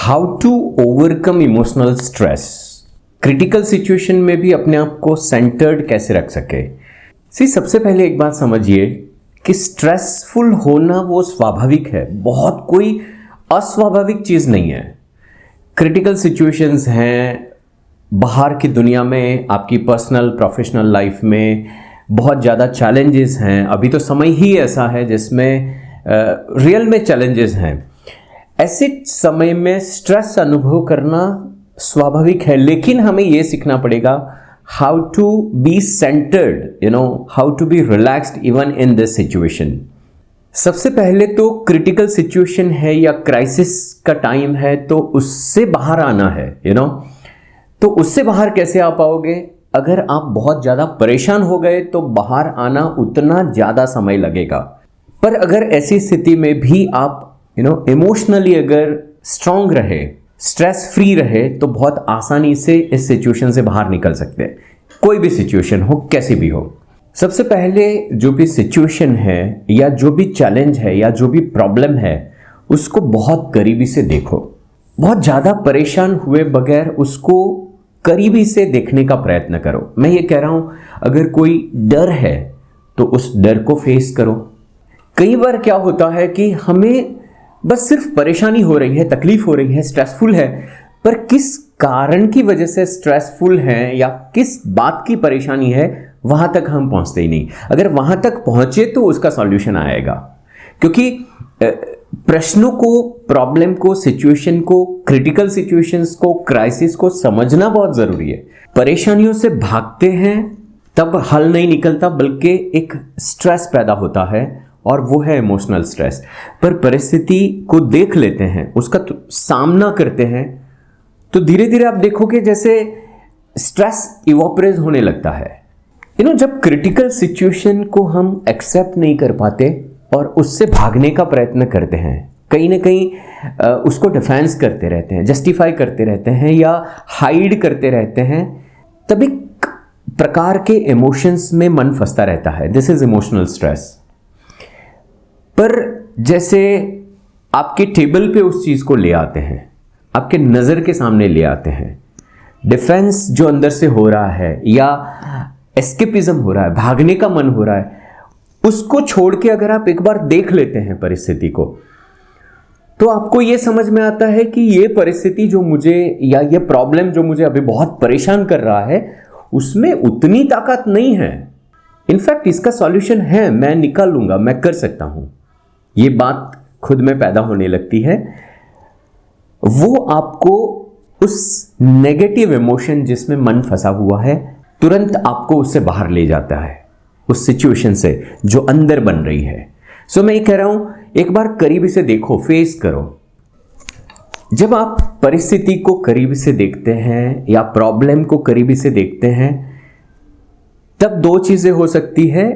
How to overcome emotional stress, critical situation में भी अपने आप को सेंटर्ड कैसे रख सके। सबसे पहले एक बात समझिए कि स्ट्रेसफुल होना वो स्वाभाविक है, बहुत कोई अस्वाभाविक चीज़ नहीं है। क्रिटिकल सिचुएशंस हैं, बाहर की दुनिया में, आपकी पर्सनल प्रोफेशनल लाइफ में बहुत ज़्यादा चैलेंजेस हैं। अभी तो समय ही ऐसा है जिसमें रियल में चैलेंजेस हैं। ऐसे समय में स्ट्रेस अनुभव करना स्वाभाविक है, लेकिन हमें यह सीखना पड़ेगा how to be centred, how to be relaxed even in this situation. सबसे पहले तो क्रिटिकल सिचुएशन है या क्राइसिस का टाइम है, तो उससे बाहर आना है। तो उससे बाहर कैसे आ पाओगे? अगर आप बहुत ज़्यादा परेशान हो गए तो बाहर आना उतना ज़्यादा समय लगेगा। पर अगर ऐसी स्थिति में भी आप इमोशनली अगर स्ट्रांग रहे, स्ट्रेस फ्री रहे, तो बहुत आसानी से इस सिचुएशन से बाहर निकल सकते हैं। कोई भी सिचुएशन हो, कैसी भी हो। सबसे पहले जो भी सिचुएशन है या जो भी चैलेंज है या जो भी प्रॉब्लम है, उसको बहुत करीबी से देखो। बहुत ज़्यादा परेशान हुए बगैर उसको करीबी से देखने का प्रयत्न करो। मैं ये कह रहा हूँ, अगर कोई डर है तो उस डर को फेस करो। कई बार क्या होता है कि हमें बस सिर्फ परेशानी हो रही है, तकलीफ हो रही है, स्ट्रेसफुल है, पर किस कारण की वजह से स्ट्रेसफुल है या किस बात की परेशानी है, वहां तक हम पहुंचते ही नहीं। अगर वहां तक पहुंचे तो उसका सॉल्यूशन आएगा, क्योंकि प्रश्नों को, प्रॉब्लम को, सिचुएशन को, क्रिटिकल सिचुएशंस को, क्राइसिस को समझना बहुत जरूरी है। परेशानियों से भागते हैं तब हल नहीं निकलता, बल्कि एक स्ट्रेस पैदा होता है और वो है इमोशनल स्ट्रेस। पर परिस्थिति को देख लेते हैं, उसका सामना करते हैं, तो धीरे धीरे आप देखोगे जैसे स्ट्रेस इवोपरेट होने लगता है। जब क्रिटिकल सिचुएशन को हम एक्सेप्ट नहीं कर पाते और उससे भागने का प्रयत्न करते हैं, कहीं ना कहीं उसको डिफेंस करते रहते हैं, जस्टिफाई करते रहते हैं या हाइड करते रहते हैं, तब एक प्रकार के इमोशंस में मन फंसता रहता है। This is emotional stress. पर जैसे आपके टेबल पे उस चीज़ को ले आते हैं, आपके नज़र के सामने ले आते हैं, डिफेंस जो अंदर से हो रहा है या एस्केपिज्म हो रहा है, भागने का मन हो रहा है, उसको छोड़ के अगर आप एक बार देख लेते हैं परिस्थिति को, तो आपको ये समझ में आता है कि ये परिस्थिति जो मुझे या ये प्रॉब्लम जो मुझे अभी बहुत परेशान कर रहा है, उसमें उतनी ताकत नहीं है। इनफैक्ट इसका सॉल्यूशन है, मैं निकाल लूंगा, मैं कर सकता हूं। ये बात खुद में पैदा होने लगती है। वो आपको उस नेगेटिव इमोशन जिसमें मन फंसा हुआ है, तुरंत आपको उससे बाहर ले जाता है, उस सिचुएशन से जो अंदर बन रही है। सो मैं ये कह रहा हूं, एक बार करीबी से देखो, फेस करो। जब आप परिस्थिति को करीबी से देखते हैं या प्रॉब्लम को करीबी से देखते हैं, तब दो चीजें हो सकती है।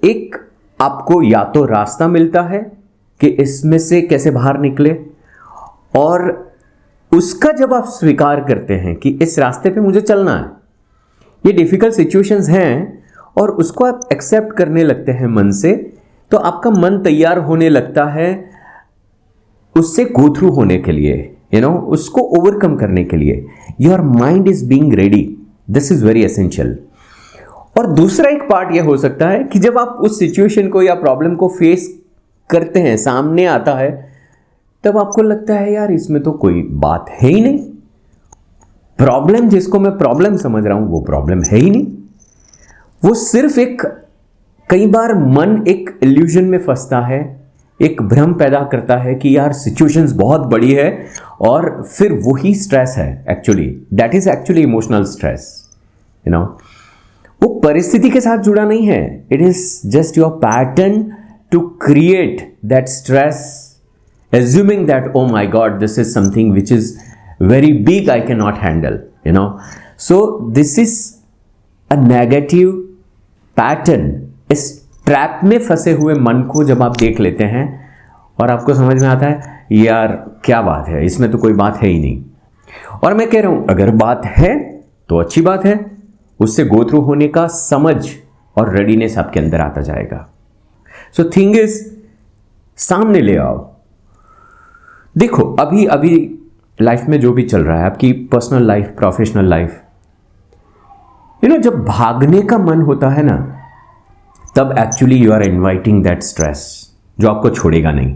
एक, आपको या तो रास्ता मिलता है कि इसमें से कैसे बाहर निकले, और उसका जब आप स्वीकार करते हैं कि इस रास्ते पे मुझे चलना है, ये डिफिकल्ट सिचुएशंस हैं, और उसको आप एक्सेप्ट करने लगते हैं मन से, तो आपका मन तैयार होने लगता है उससे गो थ्रू होने के लिए, उसको ओवरकम करने के लिए। Your mind is being ready. This is very essential. और दूसरा एक पार्ट यह हो सकता है कि जब आप उस सिचुएशन को या प्रॉब्लम को फेस करते हैं, सामने आता है, तब आपको लगता है यार इसमें तो कोई बात है ही नहीं। प्रॉब्लम जिसको मैं प्रॉब्लम समझ रहा हूं, वो प्रॉब्लम है ही नहीं। वो सिर्फ एक, कई बार मन एक इल्यूजन में फंसता है, एक भ्रम पैदा करता है कि यार सिचुएशंस बहुत बड़ी है, और फिर वही स्ट्रेस है। Actually that is actually emotional stress. वो परिस्थिति के साथ जुड़ा नहीं है। It is just your pattern to create that stress, assuming that oh my god, this is something which is very big, I cannot handle, so this is a negative pattern। इस trap में फंसे हुए मन को जब आप देख लेते हैं और आपको समझ में आता है यार क्या बात है, इसमें तो कोई बात है ही नहीं। और मैं कह रहा हूं, अगर बात है तो अच्छी बात है, उससे गो थ्रू होने का समझ और रेडीनेस आपके अंदर आता जाएगा। सो थिंग इज, सामने ले आओ। देखो अभी लाइफ में जो भी चल रहा है, आपकी पर्सनल लाइफ, प्रोफेशनल लाइफ, जब भागने का मन होता है ना, तब actually you are inviting that stress जो आपको छोड़ेगा नहीं।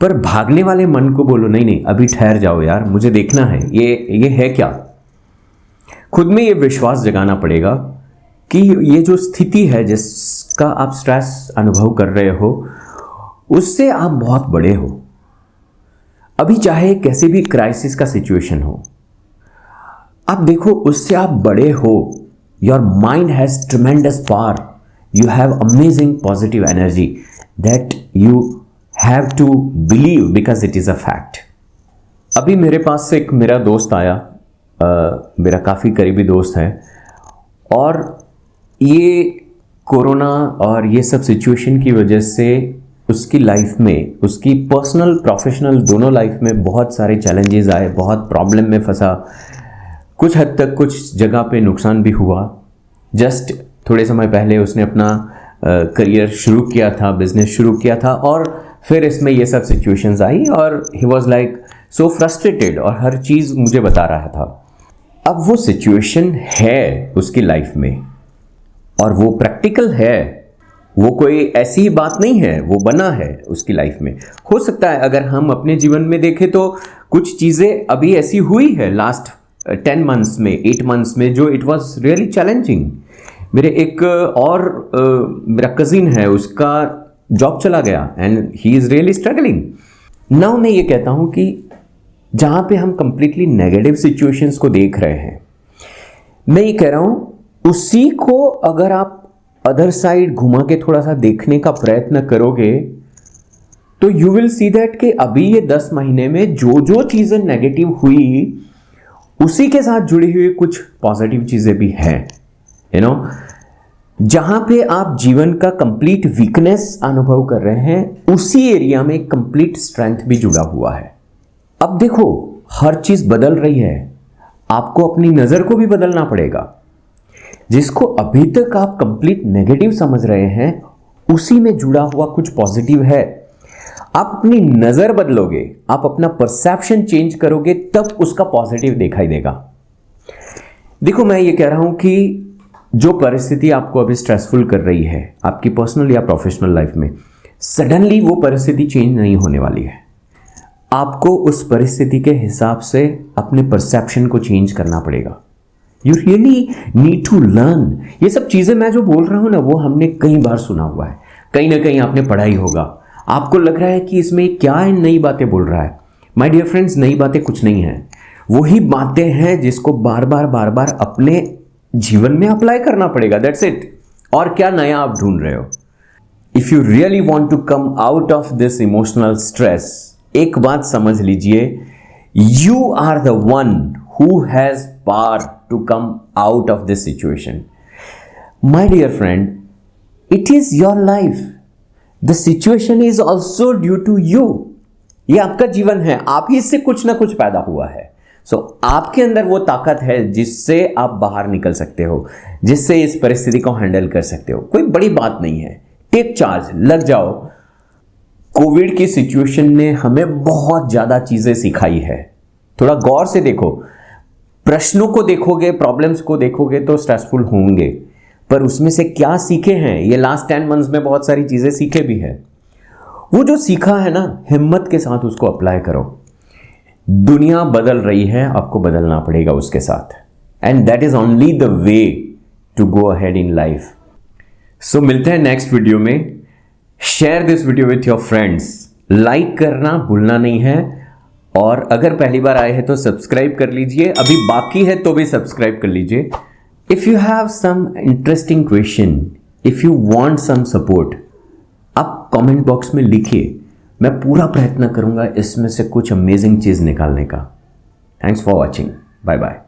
पर भागने वाले मन को बोलो नहीं नहीं, अभी ठहर जाओ यार, मुझे देखना है ये है क्या। खुद में ये विश्वास जगाना पड़ेगा कि ये जो स्थिति है जिसका आप स्ट्रेस अनुभव कर रहे हो, उससे आप बहुत बड़े हो। अभी चाहे कैसे भी क्राइसिस का सिचुएशन हो, आप देखो उससे आप बड़े हो। Your mind has tremendous power, you have amazing positive energy that you have to believe because it is a fact. अभी मेरे पास एक मेरा दोस्त आया, मेरा काफ़ी करीबी दोस्त है, और ये कोरोना और ये सब सिचुएशन की वजह से उसकी लाइफ में, उसकी पर्सनल प्रोफेशनल दोनों लाइफ में बहुत सारे चैलेंजेस आए, बहुत प्रॉब्लम में फंसा, कुछ हद तक कुछ जगह पे नुकसान भी हुआ। जस्ट थोड़े समय पहले उसने अपना करियर शुरू किया था, बिजनेस शुरू किया था, और फिर इसमें ये सब सिचुएशंस आई और he was like so frustrated, और हर चीज़ मुझे बता रहा था। अब वो सिचुएशन है उसकी लाइफ में और वो प्रैक्टिकल है, वो कोई ऐसी बात नहीं है, वो बना है उसकी लाइफ में। हो सकता है अगर हम अपने जीवन में देखें तो कुछ चीज़ें अभी ऐसी हुई है लास्ट 10 मंथ्स में, 8 मंथ्स में, जो इट वाज रियली चैलेंजिंग। मेरे एक और मेरा कजिन है, उसका जॉब चला गया and he is really struggling now. मैं ये कहता हूँ कि जहाँ पे हम कंप्लीटली नेगेटिव सिचुएशंस को देख रहे हैं, मैं ये कह रहा हूँ उसी को अगर आप अदर साइड घुमा के थोड़ा सा देखने का प्रयत्न करोगे तो यू विल सी दैट कि अभी ये 10 महीने में जो जो चीज़ें नेगेटिव हुई, उसी के साथ जुड़ी हुई कुछ पॉजिटिव चीज़ें भी हैं। जहां पे आप जीवन का कंप्लीट वीकनेस अनुभव कर रहे हैं, उसी एरिया में कंप्लीट स्ट्रेंथ भी जुड़ा हुआ है। अब देखो हर चीज़ बदल रही है, आपको अपनी नज़र को भी बदलना पड़ेगा। जिसको अभी तक आप कंप्लीट नेगेटिव समझ रहे हैं, उसी में जुड़ा हुआ कुछ पॉजिटिव है। आप अपनी नज़र बदलोगे, आप अपना परसेप्शन चेंज करोगे, तब उसका पॉजिटिव दिखाई देगा। देखो मैं ये कह रहा हूं कि जो परिस्थिति आपको अभी स्ट्रेसफुल कर रही है आपकी पर्सनल या प्रोफेशनल लाइफ में, सडनली वो परिस्थिति चेंज नहीं होने वाली है। आपको उस परिस्थिति के हिसाब से अपने परसेप्शन को चेंज करना पड़ेगा। You really need to learn. ये सब चीज़ें मैं जो बोल रहा हूँ ना, वो हमने कई बार सुना हुआ है, कहीं ना कहीं आपने पढ़ा ही होगा। आपको लग रहा है कि इसमें क्या नई बातें बोल रहा है। माय डियर फ्रेंड्स, नई बातें कुछ नहीं है, वही बातें हैं जिसको बार बार अपने जीवन में अप्लाई करना पड़ेगा, दैट्स इट। और क्या नया आप ढूंढ रहे हो? If you really want to come out of this emotional stress, एक बात समझ लीजिए, you are the one who has power to come out of this situation. My dear friend, it is your life. The situation is also due to you. ये आपका जीवन है, आप ही से कुछ ना कुछ पैदा हुआ है। आपके अंदर वो ताकत है जिससे आप बाहर निकल सकते हो, जिससे इस परिस्थिति को हैंडल कर सकते हो। कोई बड़ी बात नहीं है, टेक चार्ज, लग जाओ। कोविड की सिचुएशन ने हमें बहुत ज़्यादा चीज़ें सिखाई है। थोड़ा गौर से देखो, प्रश्नों को देखोगे, प्रॉब्लम्स को देखोगे तो स्ट्रेसफुल होंगे, पर उसमें से क्या सीखे हैं? ये लास्ट 10 मंथ्स में बहुत सारी चीज़ें सीखे भी हैं। वो जो सीखा है ना, हिम्मत के साथ उसको अप्लाई करो। दुनिया बदल रही है, आपको बदलना पड़ेगा उसके साथ, and that is only the way to go ahead in life. So मिलते हैं नेक्स्ट वीडियो में। Share this video with your friends, like करना भूलना नहीं है, और अगर पहली बार आए हैं तो सब्सक्राइब कर लीजिए, अभी बाकी है तो भी सब्सक्राइब कर लीजिए। If you have some interesting question, if you want some support, आप कमेंट बॉक्स में लिखिए, मैं पूरा प्रयत्न करूंगा इसमें से कुछ अमेजिंग चीज़ निकालने का। Thanks for watching, bye bye.